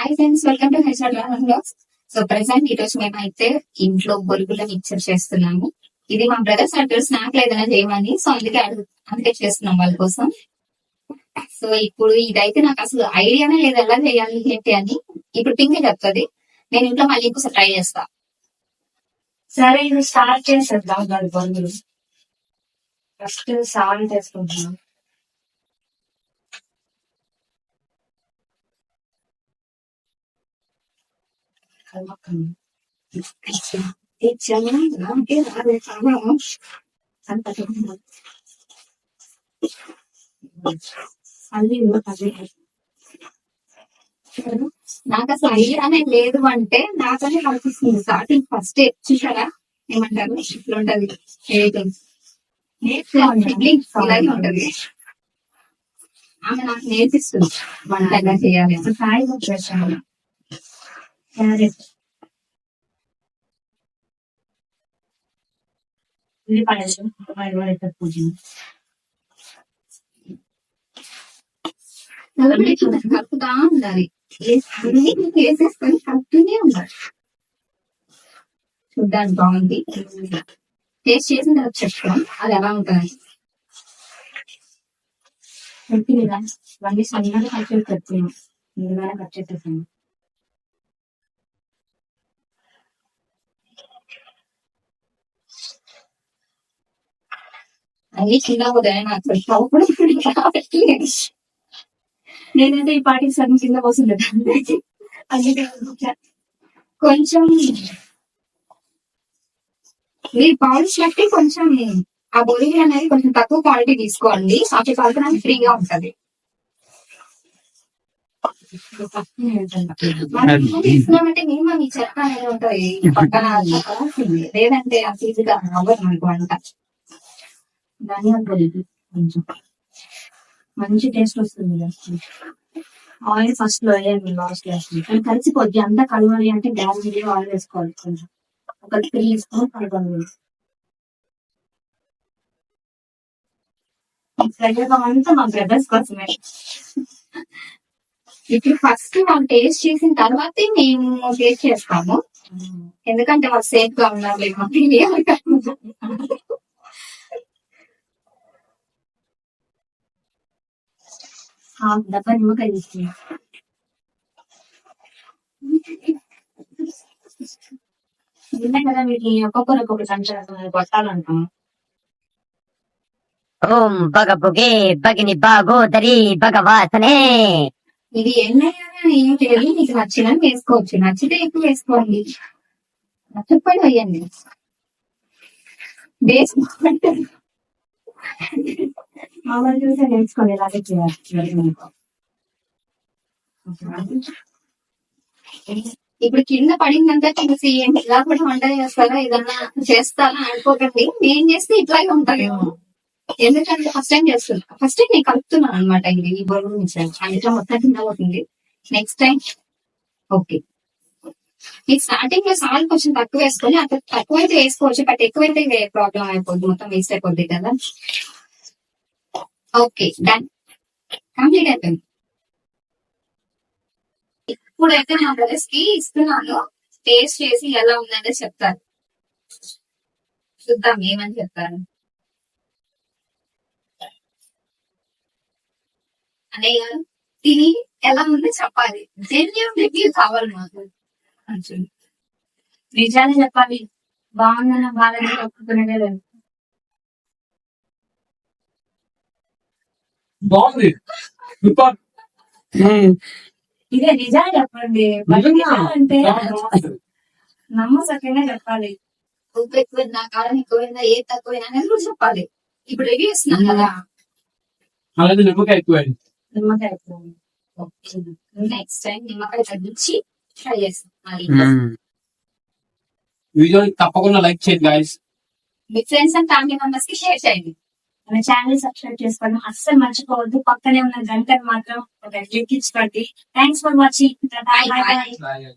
Hi friends, welcome to HR blogs. So present ఈ రోజు మేమైతే ఇంట్లో బొరుగుల మిక్చర్ చేస్తున్నాము. ఇది మా బ్రదర్స్ అంటారు స్నాక్ ఏదైనా చేయమని, సో అందుకే చేస్తున్నాం వాళ్ళ కోసం. సో ఇప్పుడు ఇదైతే నాకు అసలు ఐడియానే లేదు ఎలా చేయాలి ఏంటి అని. ఇప్పుడు పింక్ చెప్తుంది, నేను ఇంట్లో మళ్ళీ ఇంకోసారి ట్రై చేస్తా. సరే ఇది స్టార్ట్ చేసేద్దాం. దాని బొరుగులు ఫస్ట్ సాల్ట్ వేసుకుంటున్నాం. నాకు అసలు ఐడియానే లేదు అంటే నాకనే కనిపిస్తుంది. స్టార్టింగ్ ఫస్ట్ చూసారా ఏమంటారు, ఇట్లా ఉంటది ఇలాగే ఉంటది. ఆమె నాకు నేర్పిస్తుంది వంట ఎలా చేయాలి. కాయ వచ్చేసాను, క్యారెట్, ఉల్లిపాయలు పూజ కలుపుతా ఉండాలి. వేసేసుకొని కలుపుతూనే ఉండాలి. చూడ్డానికి బాగుంది. టేస్ట్ చేసిన తర్వాత చెప్తాం అది ఎలా ఉంటుంది. ఇవన్నీ సన్నగా కట్ పెడుతున్నాం, ముందుగా కట్ చేసేసాను. అన్ని చిన్న పోతాయి నాకు అప్పుడు కాబట్టి నేనైతే ఈ పాటికి సగం కింద పోసుండదు. కొంచెం మీరు పౌడర్స్ బట్టి కొంచెం ఆ బొరిగి అనేది కొంచెం తక్కువ క్వాలిటీ తీసుకోండి. అప్పుడు కలపడానికి ఫ్రీగా ఉంటది. తీసుకున్నామంటే మినిమం ఈ చెత్త అనేది ఉంటది పక్కన, లేదంటే ఆ ఈజీగా అవ్వదు మనకు వంట. ధనియాల పొడి కొంచెం మంచి టేస్ట్ వస్తుంది. ఆయిల్ ఫస్ట్ లో వేయండి, లాస్ట్ వేస్తుంది కానీ కలిసిపోద్ది. అంతా కలవాలి అంటే గ్యాస్ మీద ఆయిల్ వేసుకోవాలి. కొంచెం ఒక 3 స్పూన్ కలపాలి. అంతా మా బ్రదర్స్ కోసమే. ఇప్పుడు ఫస్ట్ మనం టేస్ట్ చేసిన తర్వాతే మేము టేస్ట్ చేస్తాము, ఎందుకంటే వాళ్ళు సేఫ్ గా ఉన్నారు లేదు డబ్బా నిమ్మకాయ తీసుకున్నా. నిన్న కదా వీటిని ఒక్కొక్కరు సంచారం కొట్టాలంటాం. ఓం బగబుగే బగిని బాగోదరి భగవాసనే. ఇది ఎన్నైనా ఏం చేయాలి, నీకు నచ్చినవి వేసుకోవచ్చు. నచ్చితే ఎక్కువ వేసుకోండి, నచ్చకపోయి వేయండి. మామూలు చూసే నేర్చుకోండి, ఇలాగే చేయాలి. ఇప్పుడు కింద పడిందంతా చూసి ఇలా కూడా వంట చేస్తారా, ఏదన్నా చేస్తారా అనుకోకండి. నేను చేస్తే ఇట్లాగే ఉంటాయేమో, ఎందుకంటే ఫస్ట్ టైం చేస్తున్నా. ఫస్ట్ టైం నేను కలుపుతున్నాను అనమాట. ఇది ఈ బొరుగు మిక్చర్ అందులో మొత్తం కింద పోతుంది. Next time okay. మీకు స్టార్టింగ్ లో సాల్ట్ కొంచెం తక్కువ వేసుకొని, అంత తక్కువైతే వేసుకోవచ్చు, బట్ ఎక్కువైతే ప్రాబ్లం అయిపోద్ది, మొత్తం వేస్ట్ అయిపోద్ది కదా. ఓకే, డన్, కంప్లీట్ అయిపోయింది. ఇప్పుడైతే నా బ్రదర్స్ కి ఇస్తున్నాను, టేస్ట్ చేసి ఎలా ఉందంటే చెప్తారు. చూద్దాం ఏమని చెప్తారు. అన్నయ్య గారు తిని ఎలా ఉందో చెప్పాలి. జెన్యూన్ రివ్యూ కావాలి మాకు. నిజాన్ని చెప్పాలి, బాగుందన్న బాధని ఒప్పుకునేదే లేదు. బాగుంది, ఇదే నిజాన్ని చెప్పండి. అంటే నమ్మసక్యంగా చెప్పాలి. ఉప్పు ఎక్కువైందా, కారం ఎక్కువైందా, ఏ తక్కువైనా అనేది కూడా చెప్పాలి. ఇప్పుడు రివ్యూ ఇస్తున్నాం కదా. అలాగే నిమ్మకాయ ఎక్కువైంది. నిమ్మకాయ ఎక్కువ. నెక్స్ట్ టైం నిమ్మకాయ తగ్గించి ట్రై చేస్తాం. వీడియోని తప్పకుండా లైక్ చేయండి guys. Me friends and family members కి షేర్ చేయండి. మన ఛానల్ సబ్స్క్రైబ్ చేసుకోవడం అస్సలు మర్చిపోవద్దు. పక్కనే ఉన్న గంటను మాత్రం ఒక క్లిక్ ఇచ్చుకోండి. Thanks for watching. Bye.